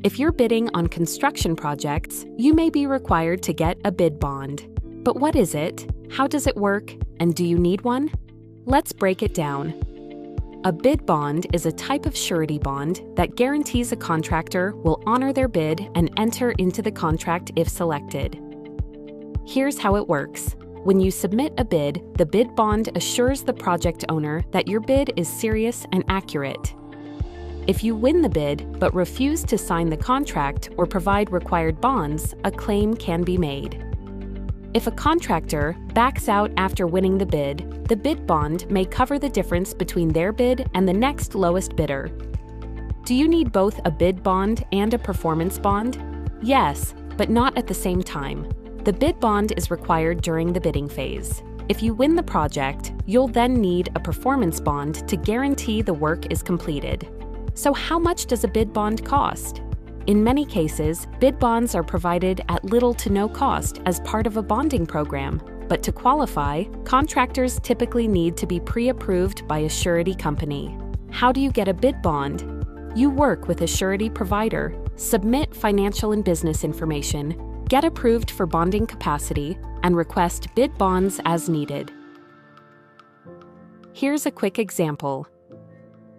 If you're bidding on construction projects, you may be required to get a bid bond. But what is it? How does it work? And do you need one? Let's break it down. A bid bond is a type of surety bond that guarantees a contractor will honor their bid and enter into the contract if selected. Here's how it works. When you submit a bid, the bid bond assures the project owner that your bid is serious and accurate. If you win the bid but refuse to sign the contract or provide required bonds, a claim can be made. If a contractor backs out after winning the bid bond may cover the difference between their bid and the next lowest bidder. Do you need both a bid bond and a performance bond? Yes, but not at the same time. The bid bond is required during the bidding phase. If you win the project, you'll then need a performance bond to guarantee the work is completed. So how much does a bid bond cost? In many cases, bid bonds are provided at little to no cost as part of a bonding program. But to qualify, contractors typically need to be pre-approved by a surety company. How do you get a bid bond? You work with a surety provider, submit financial and business information, get approved for bonding capacity, and request bid bonds as needed. Here's a quick example.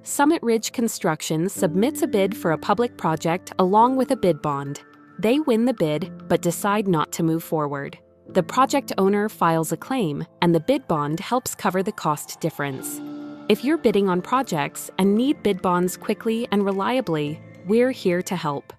Summit Ridge Construction submits a bid for a public project along with a bid bond. They win the bid but decide not to move forward. The project owner files a claim, and the bid bond helps cover the cost difference. If you're bidding on projects and need bid bonds quickly and reliably, we're here to help.